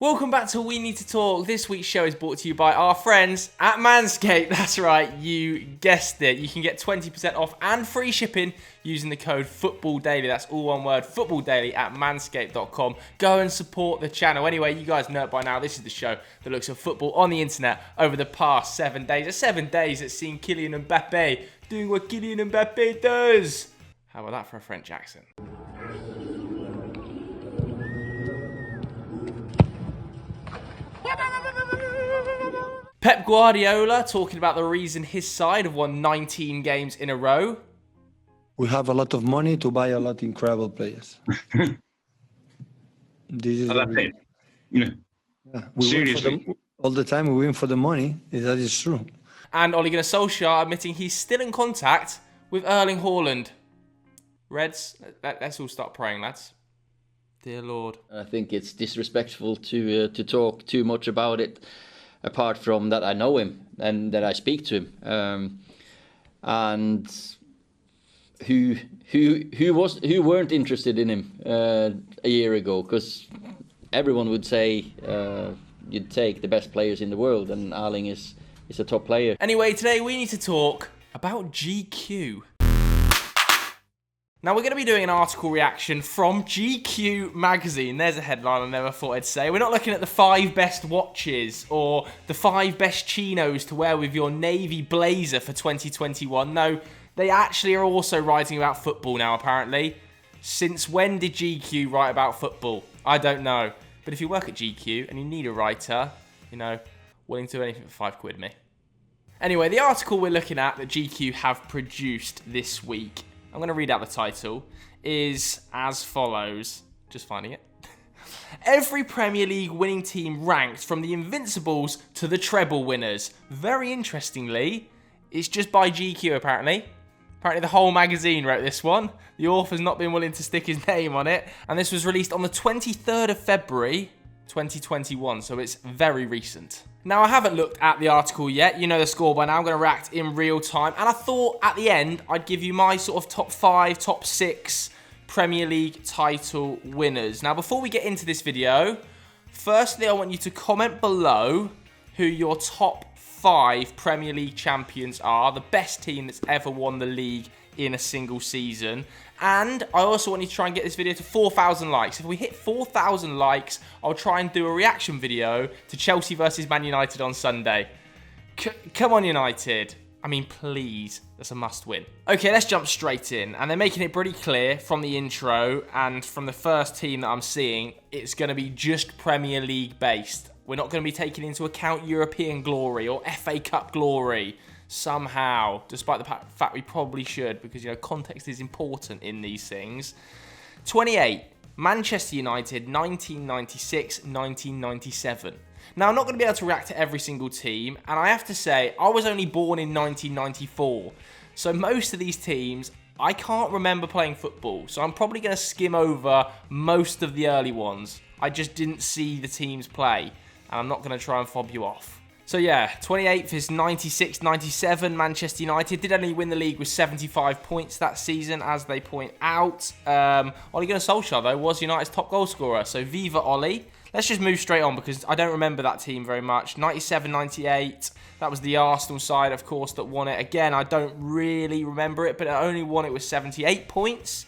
Welcome back to We Need to Talk. This week's show is brought to you by our friends at Manscaped. That's right, you guessed it. You can get 20% off and free shipping using the code FOOTBALLDAILY. That's all one word, FOOTBALLDAILY at manscaped.com. Go and support the channel. Anyway, you guys know it by now. This is the show that looks at football on the internet over the past 7 days. The 7 days that's seen Kylian Mbappe doing what Kylian Mbappe does. How about that for a French accent? Pep Guardiola talking about the reason his side have won 19 games in a row. We have a lot of money to buy a lot of incredible players. This is Yeah. we Seriously. win all the time. We win for the money. That is true. And Ole Gunnar Solskjaer admitting he's still in contact with Erling Haaland. Reds, let's all start praying, lads. Dear Lord. I think it's disrespectful to talk too much about it, apart from that I know him and that I speak to him, and who weren't interested in him a year ago, because everyone would say you'd take the best players in the world, and Erling is a top player. Anyway, today we need to talk about GQ. Now, we're going to be doing an article reaction from GQ magazine. There's a headline I never thought I'd say. We're not looking at the 5 best watches or the 5 best chinos to wear with your navy blazer for 2021. No, they actually are also writing about football now, apparently. Since when did GQ write about football? I don't know. But if you work at GQ and you need a writer, you know, willing to do anything for £5, me. Anyway, the article we're looking at that GQ have produced this week, I'm going to read out the title, is as follows. Just finding it. Every Premier League winning team ranked from the Invincibles to the treble winners. Very interestingly, it's just by GQ apparently. Apparently the whole magazine wrote this one. The author's not been willing to stick his name on it. And this was released on the 23rd of February, 2021, so it's very recent. Now, I haven't looked at the article yet. You know the score by now. I'm going to react in real time. And I thought at the end, I'd give you my sort of top 5, top 6 Premier League title winners. Now, before we get into this video, firstly, I want you to comment below who your top 5 Premier League champions are, the best team that's ever won the league in a single season. And I also want you to try and get this video to 4,000 likes. If we hit 4,000 likes, I'll try and do a reaction video to Chelsea versus Man United on Sunday. Come on, United. I mean, please. That's a must win. Okay, let's jump straight in. And they're making it pretty clear from the intro and from the first team that I'm seeing, it's going to be just Premier League based. We're not going to be taking into account European glory or FA Cup glory somehow, despite the fact we probably should, because, you know, context is important in these things. 28, Manchester United, 1996-1997. Now, I'm not going to be able to react to every single team, and I have to say, I was only born in 1994, so most of these teams, I can't remember playing football, so I'm probably going to skim over most of the early ones. I just didn't see the teams play, and I'm not going to try and fob you off. So yeah, 28th is 96-97. Manchester United did only win the league with 75 points that season, as they point out. Ole Gunnar Solskjaer, though, was United's top goal scorer. So viva Ole. Let's just move straight on because I don't remember that team very much. 97-98, that was the Arsenal side, of course, that won it. Again, I don't really remember it, but it only won it with 78 points.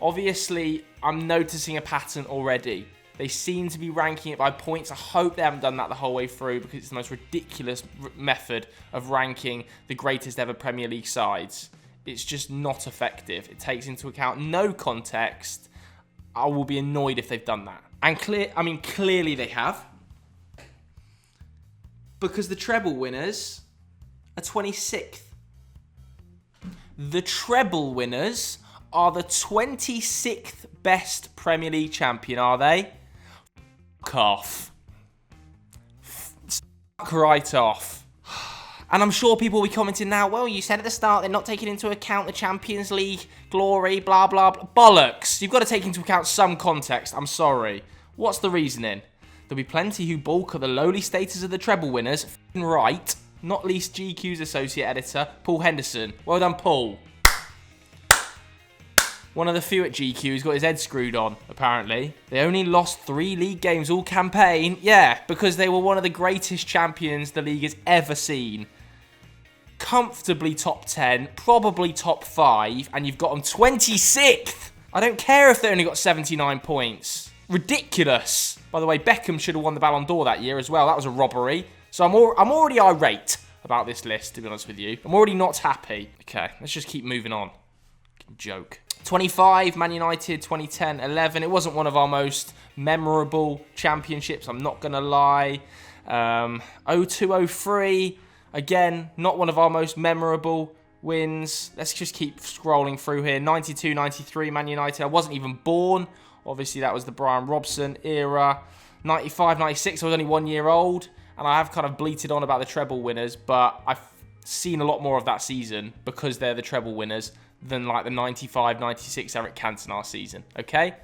Obviously, I'm noticing a pattern already. They seem to be ranking it by points. I hope they haven't done that the whole way through because it's the most ridiculous method of ranking the greatest ever Premier League sides. It's just not effective. It takes into account no context. I will be annoyed if they've done that. And clearly they have. Because the treble winners are 26th. The treble winners are the 26th best Premier League champion, are they? Fuck off. Fuck right off. And I'm sure people will be commenting now, well, you said at the start they're not taking into account the Champions League glory, blah, blah, blah. Bollocks. You've got to take into account some context. I'm sorry. What's the reasoning? There'll be plenty who balk at the lowly status of the treble winners. Right. Not least GQ's associate editor, Paul Henderson. Well done, Paul. One of the few at GQ who's got his head screwed on, apparently. They only lost 3 league games all campaign. Yeah, because they were one of the greatest champions the league has ever seen. Comfortably top 10, probably top 5, and you've got them 26th. I don't care if they only got 79 points. Ridiculous. By the way, Beckham should have won the Ballon d'Or that year as well. That was a robbery. So I'm already irate about this list, to be honest with you. I'm already not happy. Okay, let's just keep moving on. Joke. 25, Man United, 2010, 11. It wasn't one of our most memorable championships, I'm not going to lie. 02, 03, again, not one of our most memorable wins. Let's just keep scrolling through here. 92, 93, Man United. I wasn't even born. Obviously, that was the Brian Robson era. 95, 96, I was only 1 year old. And I have kind of bleated on about the treble winners, but I've seen a lot more of that season because they're the treble winners than like the 95, 96 Eric Cantona season, okay?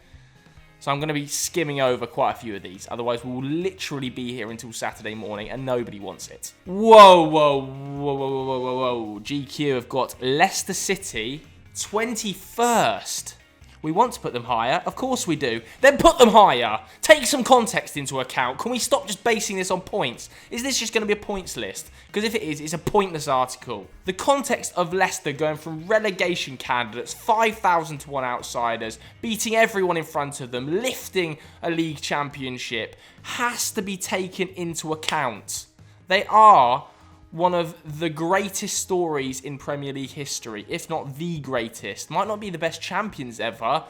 So I'm going to be skimming over quite a few of these. Otherwise, we will literally be here until Saturday morning and nobody wants it. Whoa, whoa, whoa, whoa, whoa, whoa, whoa. GQ have got Leicester City 21st. We want to put them higher. Of course we do. Then put them higher. Take some context into account. Can we stop just basing this on points? Is this just going to be a points list? Because if it is, it's a pointless article. The context of Leicester going from relegation candidates, 5,000 to 1 outsiders, beating everyone in front of them, lifting a league championship, has to be taken into account. They are one of the greatest stories in Premier League history, if not the greatest. Might not be the best champions ever,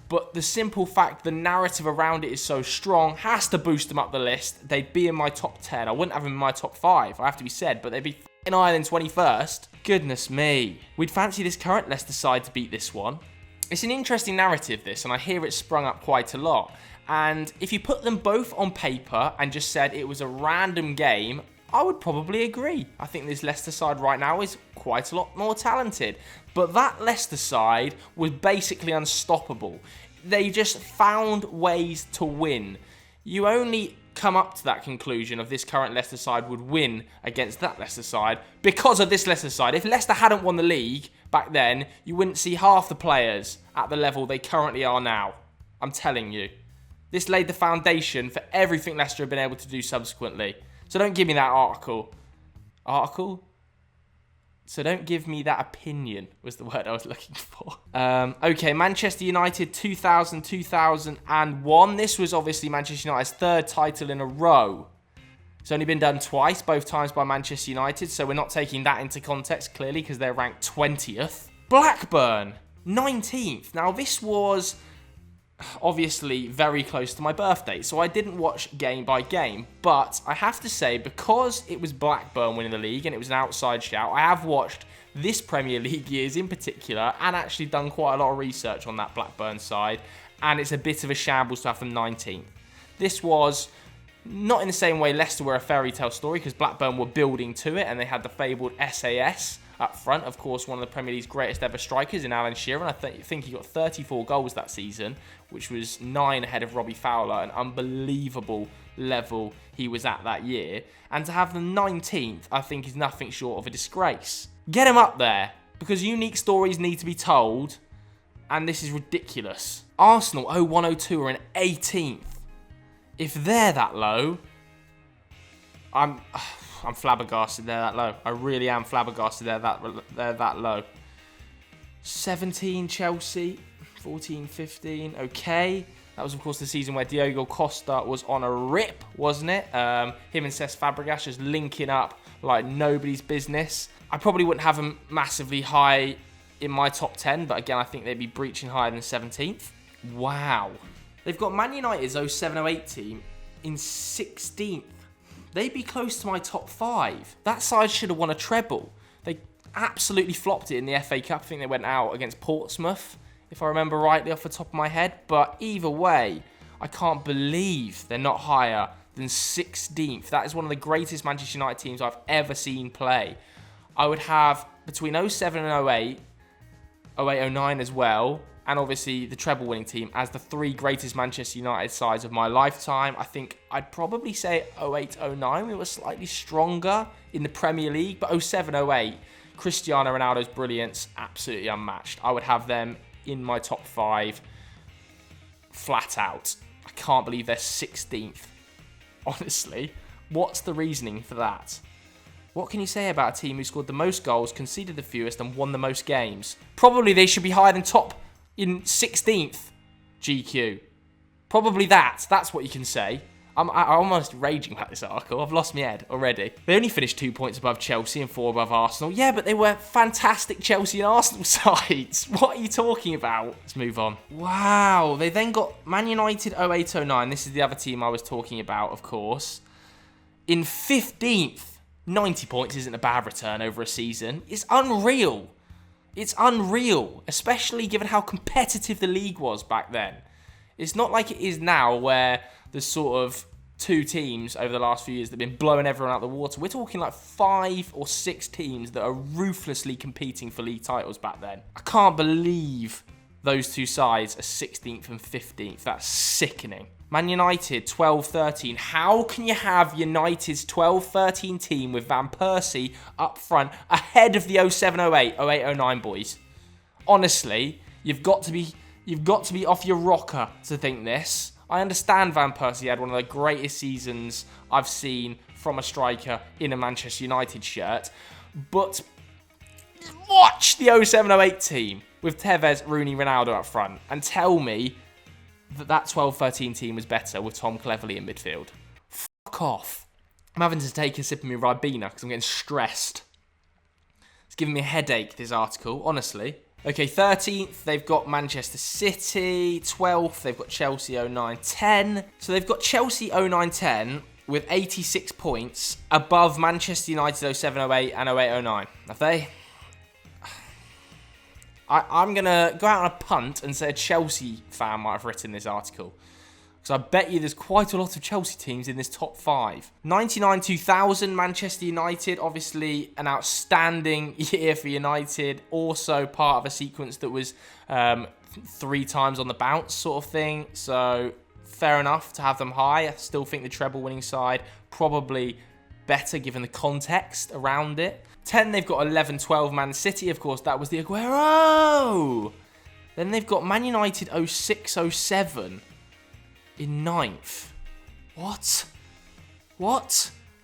but the simple fact the narrative around it is so strong has to boost them up the list. They'd be in my top 10. I wouldn't have them in my top 5, I have to be said, but they'd be f***ing higher than 21st. Goodness me. We'd fancy this current Leicester side to beat this one. It's an interesting narrative, this, and I hear it sprung up quite a lot. And if you put them both on paper and just said it was a random game, I would probably agree. I think this Leicester side right now is quite a lot more talented. But that Leicester side was basically unstoppable. They just found ways to win. You only come up to that conclusion of this current Leicester side would win against that Leicester side because of this Leicester side. If Leicester hadn't won the league back then, you wouldn't see half the players at the level they currently are now. I'm telling you. This laid the foundation for everything Leicester have been able to do subsequently. So don't give me that article. Article? So don't give me that opinion, was the word I was looking for. Okay, Manchester United 2000, 2001. This was obviously Manchester United's 3rd title in a row. It's only been done twice, both times by Manchester United, so we're not taking that into context, clearly, because they're ranked 20th. Blackburn, 19th. Now, this was obviously very close to my birthday, so I didn't watch game by game, but I have to say, because it was Blackburn winning the league and it was an outside shout, I have watched this Premier League years in particular and actually done quite a lot of research on that Blackburn side, and it's a bit of a shambles to have them 19th. This was not in the same way Leicester were a fairy tale story, because Blackburn were building to it and they had the fabled SAS up front, of course, one of the Premier League's greatest ever strikers in Alan Shearer. I think he got 34 goals that season, which was 9 ahead of Robbie Fowler, an unbelievable level he was at that year. And to have them 19th, I think is nothing short of a disgrace. Get him up there, because unique stories need to be told, and this is ridiculous. Arsenal 01-02 are in 18th. If they're that low, I'm flabbergasted they're that low. I really am flabbergasted they're that low. 17 Chelsea, 14, 15, okay. That was, of course, the season where Diogo Costa was on a rip, wasn't it? Him and Cesc Fabregas just linking up like nobody's business. I probably wouldn't have them massively high in my top 10, but again, I think they'd be breaching higher than 17th. Wow. They've got Man United's 07-08 team in 16th. They'd be close to my top 5. That side should have won a treble. They absolutely flopped it in the FA Cup. I think they went out against Portsmouth, if I remember rightly off the top of my head. But either way, I can't believe they're not higher than 16th. That is one of the greatest Manchester United teams I've ever seen play. I would have between 07 and 08, 08, 09 as well, and obviously the treble winning team as the 3 greatest Manchester United sides of my lifetime. I think I'd probably say 08, 09 we were slightly stronger in the Premier League, but 07, 08, Cristiano Ronaldo's brilliance, absolutely unmatched. I would have them in my top 5. Flat out. I can't believe they're 16th. Honestly, what's the reasoning for that? What can you say about a team who scored the most goals, conceded the fewest, and won the most games? Probably they should be higher than top in 16th, GQ. Probably that. That's what you can say. I'm almost raging about this article. I've lost my head already. They only finished 2 points above Chelsea and 4 above Arsenal. Yeah, but they were fantastic Chelsea and Arsenal sides. What are you talking about? Let's move on. Wow. They then got Man United 08-09. This is the other team I was talking about, of course. In 15th. 90 points isn't a bad return over a season. It's unreal. It's unreal, especially given how competitive the league was back then. It's not like it is now where there's sort of 2 teams over the last few years that have been blowing everyone out of the water. We're talking like 5 or 6 teams that are ruthlessly competing for league titles back then. I can't believe those 2 sides are 16th and 15th. That's sickening. Man United 12-13. How can you have United's 12-13 team with Van Persie up front ahead of the 07-08, 08-09 boys? Honestly, you've got to be off your rocker to think this. I understand Van Persie had one of the greatest seasons I've seen from a striker in a Manchester United shirt, but watch the 07-08 team with Tevez, Rooney, Ronaldo up front and tell me that 12-13 team was better with Tom Cleverley in midfield. Fuck off. I'm having to take a sip of my Ribena because I'm getting stressed. It's giving me a headache, this article, honestly. Okay, 13th, they've got Manchester City. 12th, they've got Chelsea 09-10. So they've got Chelsea 09-10 with 86 points above Manchester United 07-08 and 08-09. Have they? I'm going to go out on a punt and say a Chelsea fan might have written this article. Because I bet you there's quite a lot of Chelsea teams in this top 5. 99-2000, Manchester United. Obviously, an outstanding year for United. Also part of a sequence that was 3 times on the bounce sort of thing. So, fair enough to have them high. I still think the treble winning side probably better given the context around it. 10, they've got 11-12 Man City. Of course, that was the Aguero. Then they've got Man United 06-07 in 9th. What?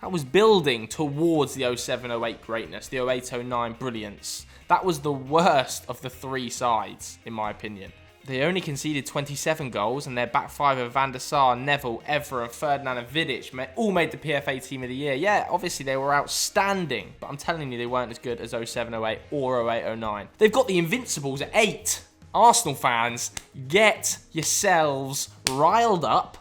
That was building towards the 07-08 greatness, the 08-09 brilliance. That was the worst of the 3 sides, in my opinion. They only conceded 27 goals, and their back 5 of Van der Sar, Neville, Evra, and Ferdinand and Vidic all made the PFA Team of the Year. Yeah, obviously they were outstanding, but I'm telling you they weren't as good as 07-08 or 08-09. They've got the Invincibles at 8. Arsenal fans, get yourselves riled up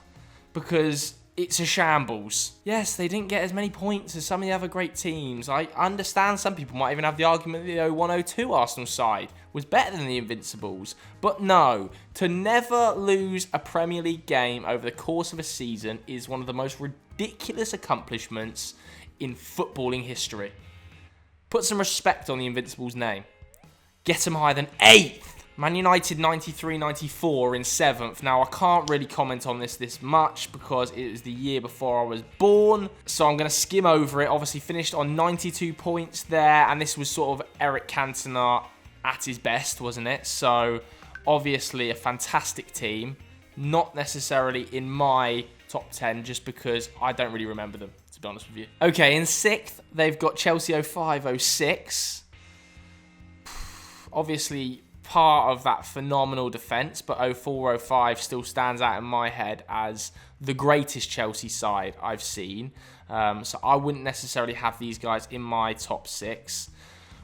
because it's a shambles. Yes, they didn't get as many points as some of the other great teams. I understand some people might even have the argument that the 01-02 Arsenal side was better than the Invincibles. But no, to never lose a Premier League game over the course of a season is one of the most ridiculous accomplishments in footballing history. Put some respect on the Invincibles' name. Get them higher than 8th. Man United 93-94 in 7th. Now, I can't really comment on this much because it was the year before I was born. So I'm going to skim over it. Obviously finished on 92 points there. And this was sort of Eric Cantona at his best, wasn't it? So obviously a fantastic team. Not necessarily in my top 10 just because I don't really remember them, to be honest with you. Okay, in 6th, they've got Chelsea 05-06. Obviously part of that phenomenal defence, but 04-05 still stands out in my head as the greatest Chelsea side I've seen. So I wouldn't necessarily have these guys in my top 6.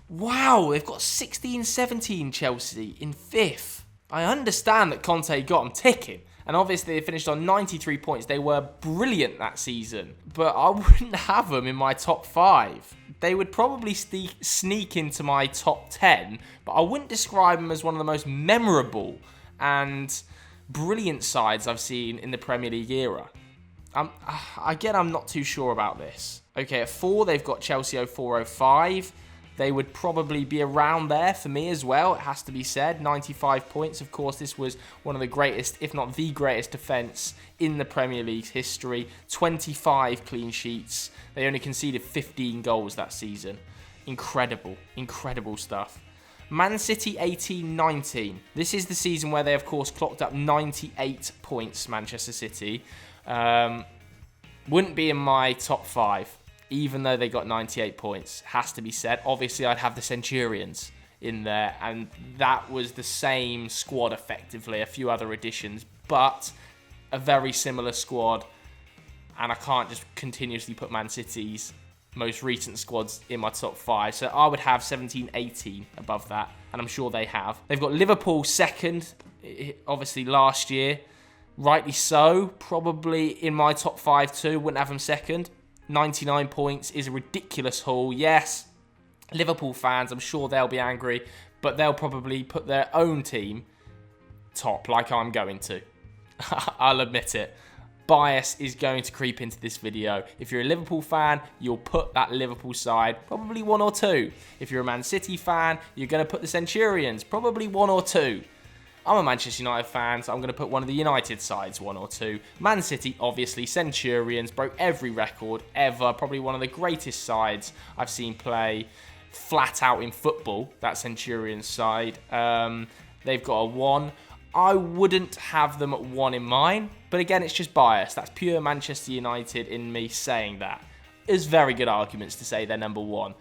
Wow, they've got 16-17 Chelsea in 5th. I understand that Conte got them ticking, and obviously they finished on 93 points. They were brilliant that season, but I wouldn't have them in my top 5. They would probably sneak into my top 10, but I wouldn't describe them as one of the most memorable and brilliant sides I've seen in the Premier League era. Again, I'm not too sure about this. Okay, at 4, they've got Chelsea 04-05. They would probably be around there for me as well, it has to be said. 95 points. Of course, this was one of the greatest, if not the greatest defence in the Premier League's history. 25 clean sheets. They only conceded 15 goals that season. Incredible stuff. Man City 18-19. This is the season where they, of course, clocked up 98 points, Manchester City. Wouldn't be in my top 5, even though they got 98 points. Has to be said. Obviously, I'd have the Centurions in there, and that was the same squad, effectively. A few other additions, but a very similar squad. And I can't just continuously put Man City's most recent squads in my top 5. So I would have 17-18 above that, and I'm sure they have. They've got Liverpool second, obviously last year. Rightly so. Probably in my top 5 too. Wouldn't have them second. 99 points is a ridiculous haul. Yes, Liverpool fans, I'm sure they'll be angry, but they'll probably put their own team top, like I'm going to. I'll admit it. Bias is going to creep into this video. If you're a Liverpool fan, you'll put that Liverpool side, probably 1 or 2. If you're a Man City fan, you're going to put the Centurions, probably 1 or 2. I'm a Manchester United fan, so I'm going to put one of the United sides, 1 or 2. Man City, obviously, Centurions, broke every record ever. Probably one of the greatest sides I've seen play flat out in football, that Centurions side. They've got a 1. I wouldn't have them at 1 in mine, but again, it's just bias. That's pure Manchester United in me saying that. There's very good arguments to say they're number 1.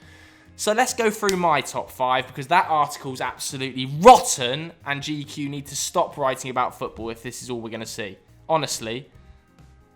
So let's go through my top 5, because that article's absolutely rotten, and GQ need to stop writing about football if this is all we're going to see. Honestly,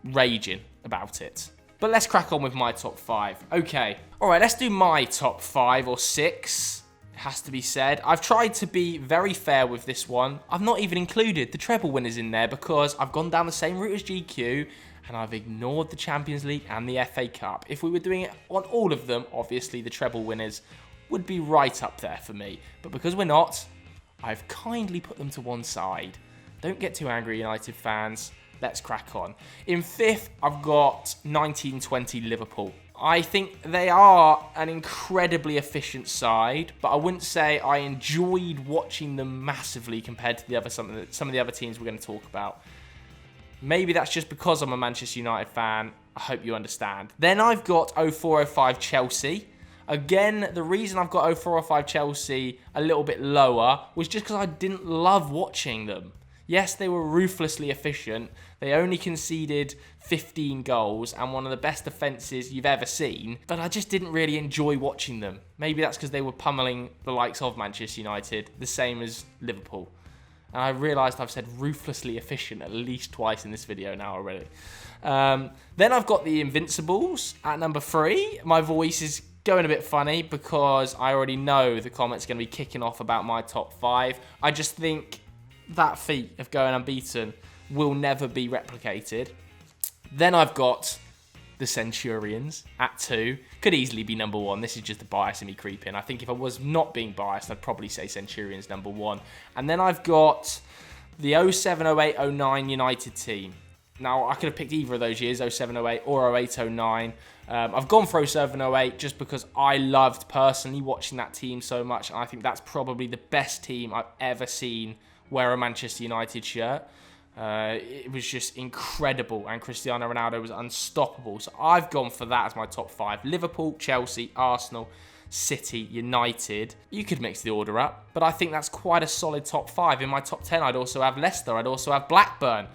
raging about it. But let's crack on with my top 5. Okay, alright, let's do my top 5 or 6. Has to be said. I've tried to be very fair with this one. I've not even included the treble winners in there because I've gone down the same route as GQ and I've ignored the Champions League and the FA Cup. If we were doing it on all of them, obviously the treble winners would be right up there for me. But because we're not, I've kindly put them to one side. Don't get too angry, United fans. Let's crack on. In 5th, I've got 19-20 Liverpool. I think they are an incredibly efficient side, but I wouldn't say I enjoyed watching them massively compared to some of the other teams we're going to talk about. Maybe that's just because I'm a Manchester United fan. I hope you understand. Then I've got 04-05 Chelsea. Again, the reason I've got 04-05 Chelsea a little bit lower was just because I didn't love watching them. Yes, they were ruthlessly efficient. They only conceded 15 goals and one of the best defences you've ever seen. But I just didn't really enjoy watching them. Maybe that's because they were pummeling the likes of Manchester United, the same as Liverpool. And I realised I've said ruthlessly efficient at least twice in this video now already. Then I've got the Invincibles at number 3. My voice is going a bit funny because I already know the comments are going to be kicking off about my top 5. I just think that feat of going unbeaten will never be replicated. Then I've got the Centurions at 2. Could easily be number 1. This is just the bias in me creeping. I think if I was not being biased, I'd probably say Centurions number 1. And then I've got the 07-08-09 United team. Now, I could have picked either of those years, 07-08 or 08-09. I've gone for 07-08 just because I loved personally watching that team so much. And I think that's probably the best team I've ever seen wear a Manchester United shirt. It was just incredible, and Cristiano Ronaldo was unstoppable. So I've gone for that as my top 5. Liverpool, Chelsea, Arsenal, City, United. You could mix the order up, but I think that's quite a solid top 5. In my top 10, I'd also have Leicester. I'd also have Blackburn.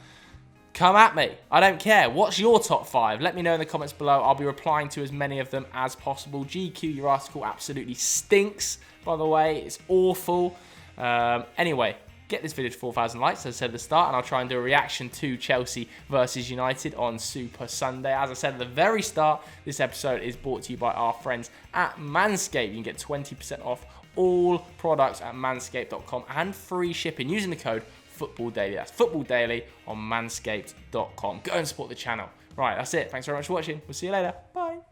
Come at me. I don't care. What's your top 5? Let me know in the comments below. I'll be replying to as many of them as possible. GQ, your article absolutely stinks, by the way. It's awful. Anyway, get this video to 4,000 likes, as I said at the start, and I'll try and do a reaction to Chelsea versus United on Super Sunday. As I said at the very start, this episode is brought to you by our friends at Manscaped. You can get 20% off all products at manscaped.com and free shipping using the code FootballDaily. That's FootballDaily on manscaped.com. Go and support the channel. Right, that's it. Thanks very much for watching. We'll see you later. Bye.